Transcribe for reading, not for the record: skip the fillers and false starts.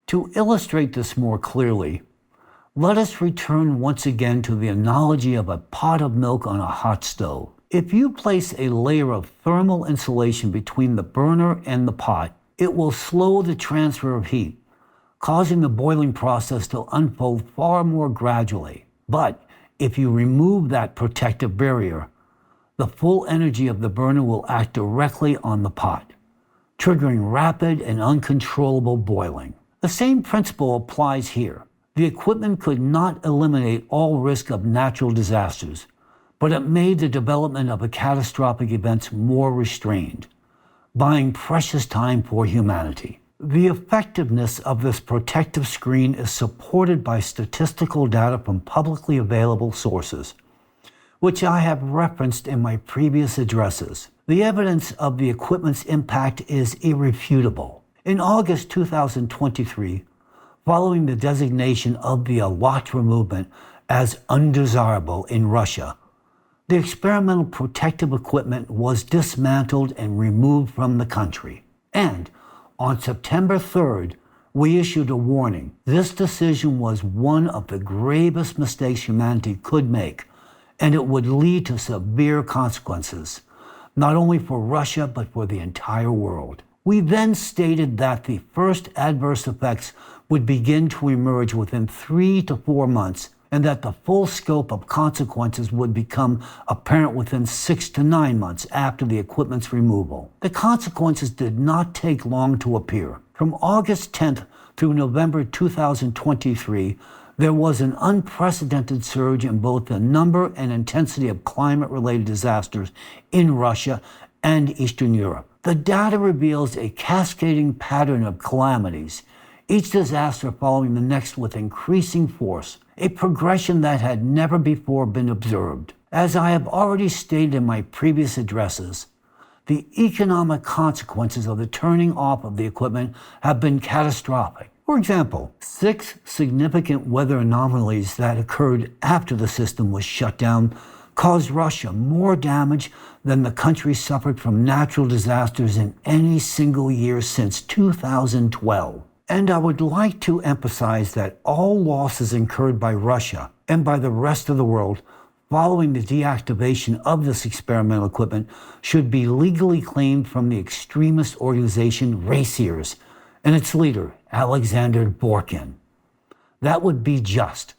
To illustrate this more clearly, let us return once again to the analogy of a pot of milk on a hot stove. If you place a layer of thermal insulation between the burner and the pot, it will slow the transfer of heat, causing the boiling process to unfold far more gradually. But if you remove that protective barrier, the full energy of the burner will act directly on the pot, triggering rapid and uncontrollable boiling. The same principle applies here. The equipment could not eliminate all risk of natural disasters, but it made the development of catastrophic events more restrained, buying precious time for humanity. The effectiveness of this protective screen is supported by statistical data from publicly available sources, which I have referenced in my previous addresses. The evidence of the equipment's impact is irrefutable. In August 2023, following the designation of the Alatra movement as undesirable in Russia, the experimental protective equipment was dismantled and removed from the country. And on September 3rd, we issued a warning. This decision was one of the gravest mistakes humanity could make, and it would lead to severe consequences, not only for Russia, but for the entire world. We then stated that the first adverse effects would begin to emerge within 3 to 4 months, and that the full scope of consequences would become apparent within 6 to 9 months after the equipment's removal. The consequences did not take long to appear. From August 10th through November 2023, there was an unprecedented surge in both the number and intensity of climate-related disasters in Russia and Eastern Europe. The data reveals a cascading pattern of calamities, each disaster following the next with increasing force, a progression that had never before been observed. As I have already stated in my previous addresses, the economic consequences of the turning off of the equipment have been catastrophic. For example, 6 significant weather anomalies that occurred after the system was shut down caused Russia more damage than the country suffered from natural disasters in any single year since 2012. And I would like to emphasize that all losses incurred by Russia and by the rest of the world following the deactivation of this experimental equipment should be legally claimed from the extremist organization Raciers and its leader, Alexander Dworkin. That would be just.